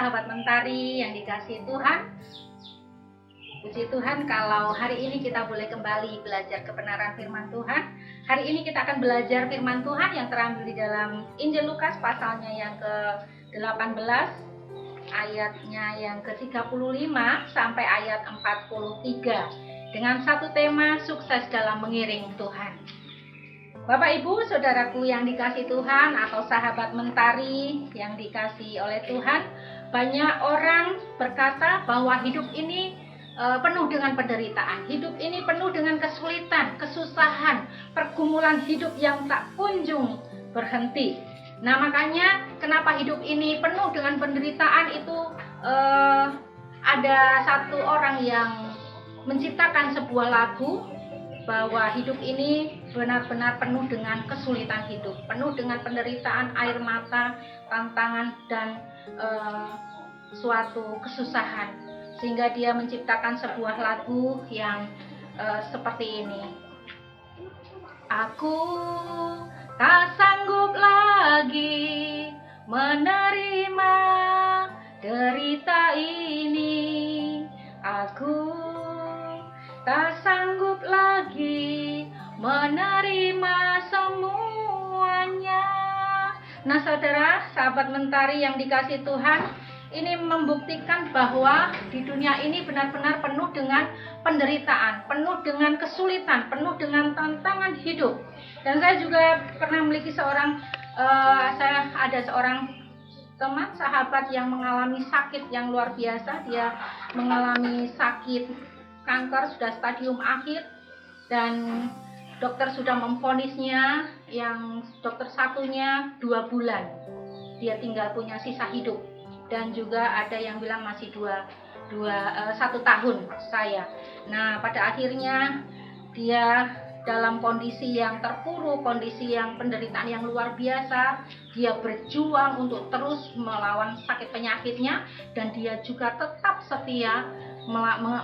sahabat mentari yang dikasihi Tuhan. Puji Tuhan kalau hari ini kita boleh kembali belajar kebenaran firman Tuhan. Hari ini kita akan belajar firman Tuhan yang terambil di dalam Injil Lukas pasalnya yang ke-18, ayatnya yang ke-35 sampai ayat 43 dengan satu tema sukses dalam mengiring Tuhan. Bapak Ibu, saudaraku yang dikasihi Tuhan atau sahabat mentari yang dikasihi oleh Tuhan, banyak orang berkata bahwa hidup ini penuh dengan penderitaan, hidup ini penuh dengan kesulitan, kesusahan, pergumulan hidup yang tak kunjung berhenti. Nah, makanya kenapa hidup ini penuh dengan penderitaan itu ada satu orang yang menciptakan sebuah lagu bahwa hidup ini benar-benar penuh dengan kesulitan hidup, penuh dengan penderitaan, air mata, tantangan, dan suatu kesusahan. Sehingga dia menciptakan sebuah lagu yang seperti ini. Aku tak sanggup lagi menerima derita ini. Aku tak sanggup lagi menerima semuanya. Nah, saudara, sahabat mentari yang dikasihi Tuhan, ini membuktikan bahwa di dunia ini benar-benar penuh dengan penderitaan, penuh dengan kesulitan, penuh dengan tantangan hidup. Dan saya juga pernah memiliki saya ada seorang teman, sahabat yang mengalami sakit yang luar biasa. Dia mengalami sakit kanker sudah stadium akhir dan dokter sudah memvonisnya, yang dokter satunya 2 bulan dia tinggal punya sisa hidup, dan juga ada yang bilang masih 1 tahun saya. Nah, pada akhirnya dia dalam kondisi yang terpuruk, kondisi yang penderitaan yang luar biasa. Dia berjuang untuk terus melawan sakit penyakitnya, dan dia juga tetap setia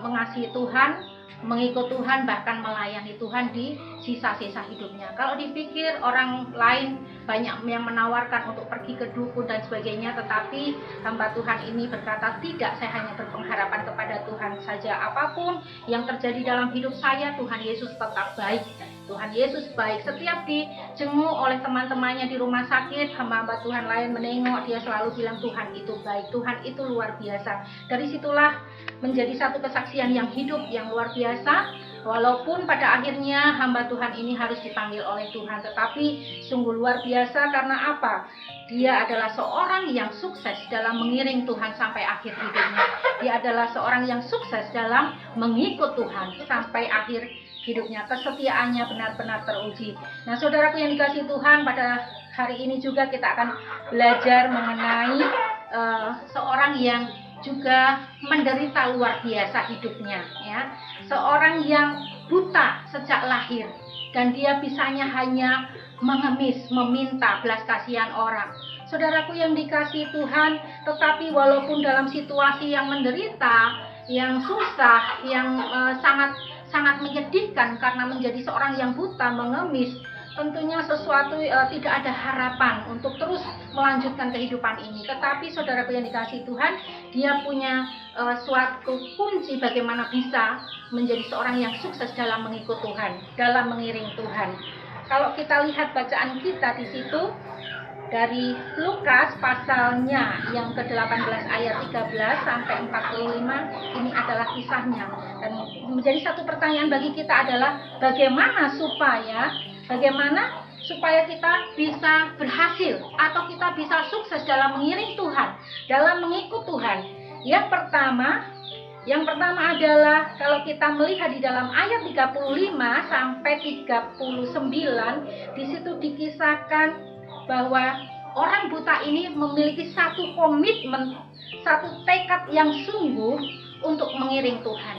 mengasihi Tuhan, mengikut Tuhan, bahkan melayani Tuhan di sisa-sisa hidupnya. Kalau dipikir orang lain banyak yang menawarkan untuk pergi ke dukun dan sebagainya, tetapi hamba Tuhan ini berkata, tidak, saya hanya berpengharapan kepada Tuhan saja. Apapun yang terjadi dalam hidup saya, Tuhan Yesus tetap baik. Tuhan Yesus baik. Setiap dijenguk oleh teman-temannya di rumah sakit, hamba-hamba Tuhan lain menengok, dia selalu bilang Tuhan itu baik, Tuhan itu luar biasa. Dari situlah menjadi satu kesaksian yang hidup yang luar biasa. Walaupun pada akhirnya hamba Tuhan ini harus dipanggil oleh Tuhan, tetapi sungguh luar biasa. Karena apa? Dia adalah seorang yang sukses dalam mengiring Tuhan sampai akhir hidupnya. Dia adalah seorang yang sukses dalam mengikut Tuhan sampai akhir hidupnya. Kesetiaannya benar-benar teruji. Nah, saudaraku yang dikasihi Tuhan, pada hari ini juga kita akan belajar mengenai seorang yang juga menderita luar biasa hidupnya, ya. Seorang yang buta sejak lahir, dan dia bisanya hanya mengemis, meminta belas kasihan orang. Saudaraku yang dikasihi Tuhan, tetapi walaupun dalam situasi yang menderita, yang susah, yang sangat menyedihkan karena menjadi seorang yang buta, mengemis, tentunya sesuatu tidak ada harapan untuk terus melanjutkan kehidupan ini. Tetapi saudaraku yang dikasihi Tuhan, dia punya suatu kunci bagaimana bisa menjadi seorang yang sukses dalam mengikut Tuhan, dalam mengiring Tuhan. Kalau kita lihat bacaan kita di situ dari Lukas pasalnya yang ke-18 ayat 13 sampai 45, ini adalah kisahnya. Dan menjadi satu pertanyaan bagi kita adalah bagaimana supaya kita bisa berhasil atau kita bisa sukses dalam mengiring Tuhan, dalam mengikut Tuhan. Yang pertama adalah kalau kita melihat di dalam ayat 35 sampai 39, di situ dikisahkan bahwa orang buta ini memiliki satu komitmen, satu tekad yang sungguh untuk mengiring Tuhan.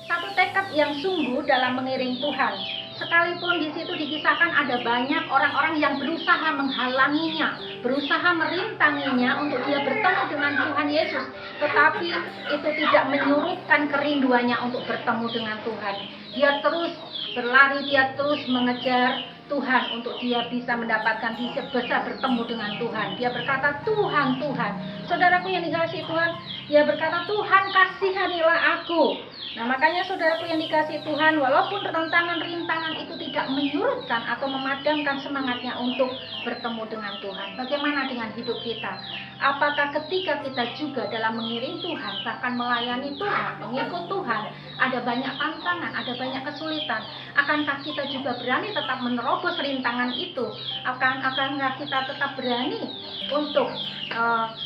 Satu tekad yang sungguh dalam mengiring Tuhan. Sekalipun di situ dikisahkan ada banyak orang-orang yang berusaha menghalanginya, berusaha merintanginya untuk dia bertemu dengan Tuhan Yesus, tetapi itu tidak menyurutkan kerinduannya untuk bertemu dengan Tuhan. Dia terus berlari, dia terus mengejar Tuhan untuk dia bisa mendapatkan, bisa bertemu dengan Tuhan. Dia berkata, Tuhan, Tuhan. Saudaraku yang dikasihi Tuhan, dia berkata, Tuhan kasihanilah aku. Nah, makanya saudaraku yang dikasihi Tuhan, walaupun rintangan itu tidak menyurutkan atau memadamkan semangatnya untuk bertemu dengan Tuhan. Bagaimana dengan hidup kita? Apakah ketika kita juga dalam mengiring Tuhan, bahkan melayani Tuhan, mengikut Tuhan, ada banyak tantangan, ada banyak kesulitan, akankah kita juga berani tetap menerobos rintangan itu? Akankah kita tetap berani untuk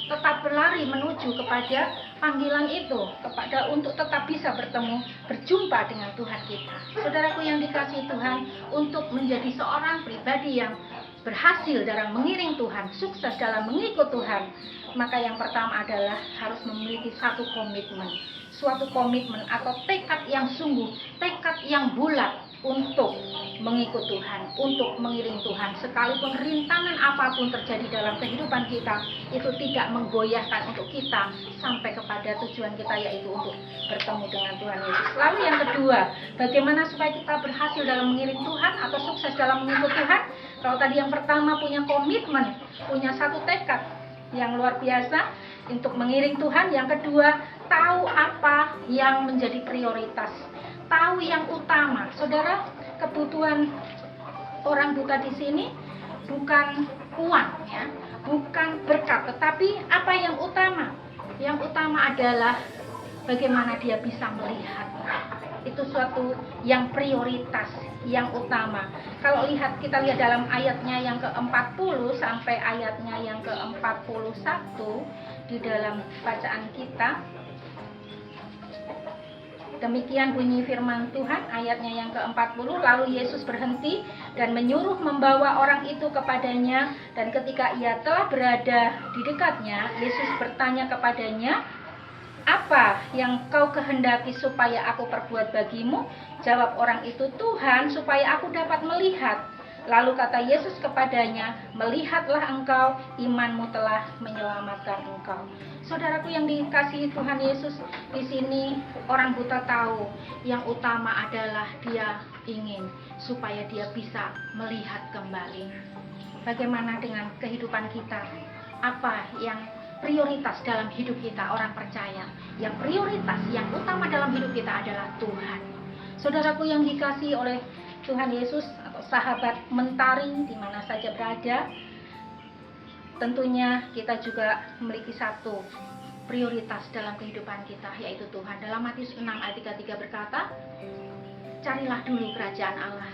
tetap berlari menuju kepada panggilan itu, untuk tetap bisa berjumpa dengan Tuhan kita? Saudaraku yang dikasihi Tuhan, untuk menjadi seorang pribadi yang berhasil dalam mengiring Tuhan, sukses dalam mengikut Tuhan, maka yang pertama adalah harus memiliki satu komitmen, suatu komitmen atau tekad yang sungguh, tekad yang bulat untuk mengikut Tuhan, untuk mengiring Tuhan. Sekalipun rintangan apapun terjadi dalam kehidupan kita, itu tidak menggoyahkan untuk kita sampai kepada tujuan kita, yaitu untuk bertemu dengan Tuhan Yesus. Lalu yang kedua, bagaimana supaya kita berhasil dalam mengiring Tuhan atau sukses dalam mengikut Tuhan? Kalau tadi yang pertama punya komitmen, punya satu tekad yang luar biasa untuk mengiring Tuhan. Yang kedua, tahu apa yang menjadi prioritas, tahu yang utama. Saudara, kebutuhan orang buta di sini bukan uang, ya, bukan berkat, tetapi apa yang utama? Yang utama adalah bagaimana dia bisa melihat. Itu suatu yang prioritas, yang utama. Kalau kita lihat dalam ayatnya yang ke-40 sampai ayatnya yang ke-41 di dalam bacaan kita. Demikian bunyi firman Tuhan, ayatnya yang ke-40. Lalu Yesus berhenti dan menyuruh membawa orang itu kepadanya, dan ketika ia telah berada di dekatnya, Yesus bertanya kepadanya, apa yang kau kehendaki supaya aku perbuat bagimu? Jawab orang itu, Tuhan, supaya aku dapat melihat. Lalu kata Yesus kepadanya, melihatlah engkau, imanmu telah menyelamatkan engkau. Saudaraku yang dikasihi Tuhan Yesus, di sini orang buta tahu yang utama adalah dia ingin supaya dia bisa melihat kembali. Bagaimana dengan kehidupan kita? Apa yang prioritas dalam hidup kita, orang percaya? Yang prioritas, yang utama dalam hidup kita adalah Tuhan. Saudaraku yang dikasihi oleh Tuhan Yesus, atau sahabat mentari di mana saja berada, tentunya kita juga memiliki satu prioritas dalam kehidupan kita, yaitu Tuhan. Dalam Matius 6 ayat 33 berkata, carilah dulu kerajaan Allah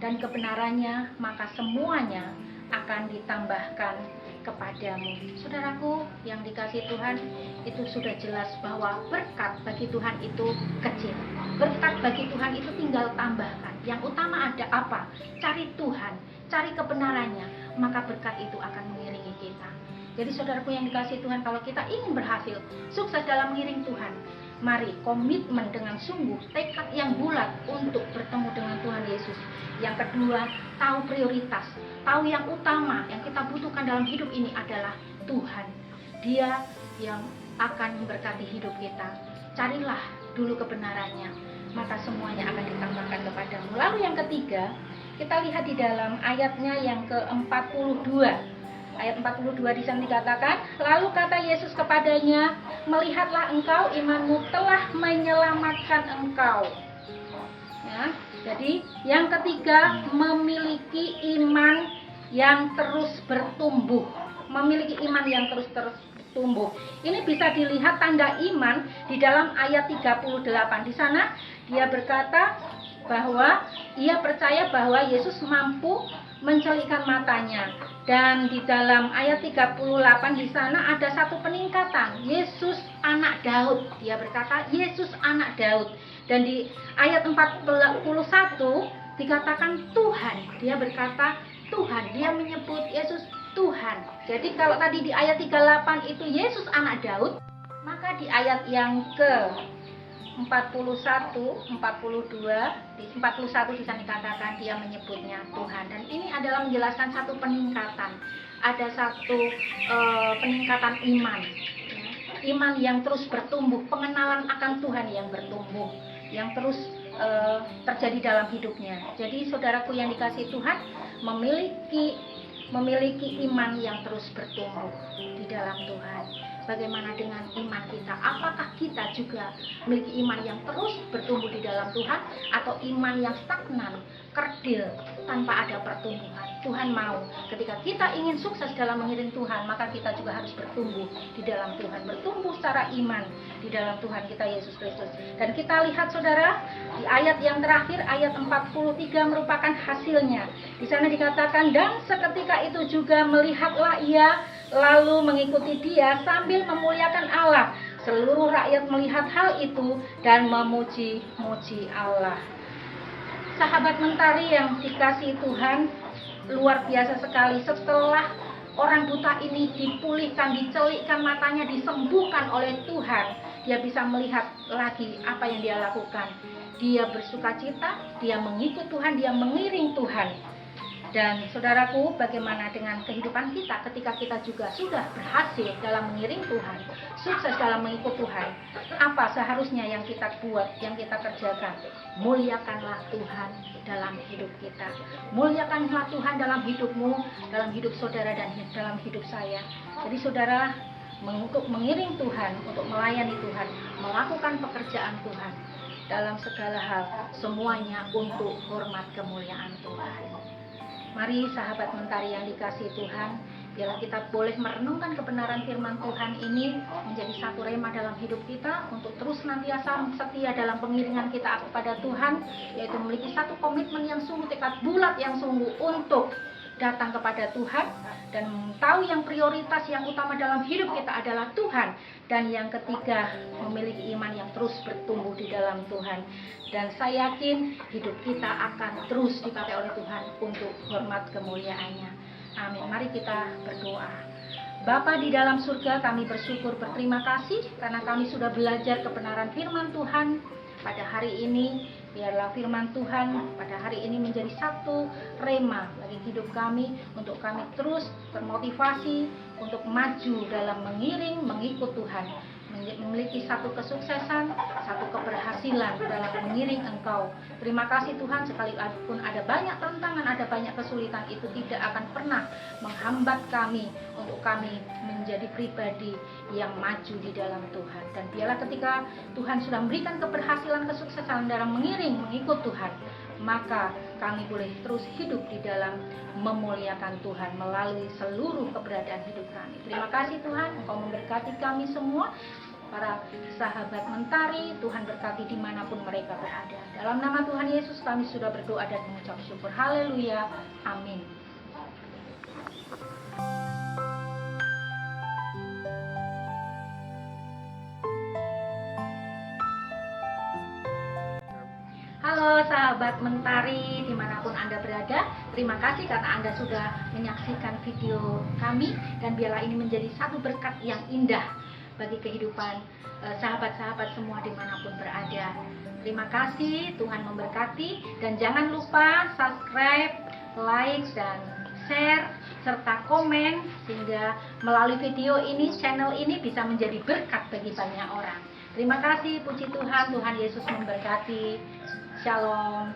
dan kebenarannya, maka semuanya akan ditambahkan kepadamu. Saudaraku yang dikasihi Tuhan, itu sudah jelas bahwa berkat bagi Tuhan itu kecil. Berkat bagi Tuhan itu tinggal tambahkan. Yang utama ada apa? Cari Tuhan, cari kebenarannya, maka berkat itu akan mengiringi kita. Jadi saudaraku yang dikasihi Tuhan, kalau kita ingin berhasil, sukses dalam mengiring Tuhan, mari komitmen dengan sungguh, tekad yang bulat untuk bertemu dengan Tuhan Yesus. Yang kedua, tahu prioritas, tahu yang utama yang kita butuhkan dalam hidup ini adalah Tuhan. Dia yang akan memberkati hidup kita. Carilah dulu kebenarannya, maka semuanya akan ditambahkan kepadamu. Lalu yang ketiga, kita lihat di dalam ayatnya yang ke-42. Ayat 42 di sana dikatakan, lalu kata Yesus kepadanya, melihatlah engkau, imanmu telah menyelamatkan engkau. Ya, jadi yang ketiga, memiliki iman yang terus bertumbuh. Memiliki iman yang terus bertumbuh. Ini bisa dilihat tanda iman di dalam ayat 38. Di sana dia berkata bahwa ia percaya bahwa Yesus mampu mencelikkan matanya. Dan di dalam ayat 38 di sana ada satu peningkatan, Yesus anak Daud. Dia berkata Yesus anak Daud. Dan di ayat 41 dikatakan Tuhan. Dia berkata Tuhan. Dia menyebut Yesus Tuhan. Jadi kalau tadi di ayat 38 itu Yesus anak Daud, maka di ayat yang ke 41, 42, di 41 di sana dikatakan dia menyebutnya Tuhan. Dan ini adalah menjelaskan satu peningkatan. Ada satu peningkatan iman. iman yang terus bertumbuh, pengenalan akan Tuhan yang bertumbuh, yang terus terjadi dalam hidupnya. Jadi saudaraku yang dikasihi Tuhan, memiliki iman yang terus bertumbuh di dalam Tuhan. Bagaimana dengan iman kita? Apakah kita juga memiliki iman yang terus bertumbuh di dalam Tuhan, atau iman yang stagnan, kerdil, tanpa ada pertumbuhan? Tuhan mau ketika kita ingin sukses dalam mengiring Tuhan, maka kita juga harus bertumbuh di dalam Tuhan, bertumbuh secara iman di dalam Tuhan kita Yesus Kristus. Dan kita lihat saudara, di ayat yang terakhir, ayat 43 merupakan hasilnya. Di sana dikatakan, dan seketika itu juga melihatlah ia, lalu mengikuti dia sambil memuliakan Allah. Seluruh rakyat melihat hal itu dan memuji-muji Allah. Sahabat mentari yang dikasihi Tuhan, luar biasa sekali. Setelah orang buta ini dipulihkan, dicelikkan matanya, disembuhkan oleh Tuhan, dia bisa melihat lagi apa yang dia lakukan. Dia bersukacita, dia mengikut Tuhan, dia mengiring Tuhan. Dan saudaraku, bagaimana dengan kehidupan kita ketika kita juga sudah berhasil dalam mengiring Tuhan, sukses dalam mengikut Tuhan? Apa seharusnya yang kita buat, yang kita kerjakan? Muliakanlah Tuhan dalam hidup kita. Muliakanlah Tuhan dalam hidupmu, dalam hidup saudara, dan dalam hidup saya. Jadi saudara, untuk mengiring Tuhan, untuk melayani Tuhan, melakukan pekerjaan Tuhan, dalam segala hal, semuanya untuk hormat kemuliaan Tuhan. Mari sahabat mentari yang dikasihi Tuhan, biarlah kita boleh merenungkan kebenaran firman Tuhan ini menjadi satu rema dalam hidup kita, untuk terus senantiasa setia dalam pengiringan kita kepada Tuhan, yaitu memiliki satu komitmen yang sungguh, tekad bulat yang sungguh untuk datang kepada Tuhan, dan tahu yang prioritas yang utama dalam hidup kita adalah Tuhan. Dan yang ketiga, memiliki iman yang terus bertumbuh di dalam Tuhan. Dan saya yakin hidup kita akan terus dipakai oleh Tuhan untuk hormat kemuliaannya. Amin. Mari kita berdoa. Bapa di dalam surga, kami bersyukur, berterima kasih karena kami sudah belajar kebenaran firman Tuhan pada hari ini. Biarlah firman Tuhan pada hari ini menjadi satu rema bagi hidup kami, untuk kami terus termotivasi untuk maju dalam mengiring, mengikut Tuhan, memiliki satu kesuksesan, satu keberhasilan dalam mengiring Engkau. Terima kasih Tuhan, sekalipun ada banyak tantangan, ada banyak kesulitan, itu tidak akan pernah menghambat kami untuk kami menjadi pribadi yang maju di dalam Tuhan. Dan biarlah ketika Tuhan sudah memberikan keberhasilan, kesuksesan dalam mengiring, mengikut Tuhan, maka kami boleh terus hidup di dalam memuliakan Tuhan melalui seluruh keberadaan hidup kami. Terima kasih Tuhan, Engkau memberkati kami semua, para sahabat mentari. Tuhan berkati dimanapun mereka berada. Dalam nama Tuhan Yesus kami sudah berdoa dan mengucap syukur. Haleluya, amin. Halo sahabat mentari dimanapun Anda berada, terima kasih karena Anda sudah menyaksikan video kami, dan biarlah ini menjadi satu berkat yang indah bagi kehidupan sahabat-sahabat semua dimanapun berada. Terima kasih, Tuhan memberkati, dan jangan lupa subscribe, like, dan share, serta komen, sehingga melalui video ini, channel ini bisa menjadi berkat bagi banyak orang. Terima kasih, puji Tuhan, Tuhan Yesus memberkati. Shalom.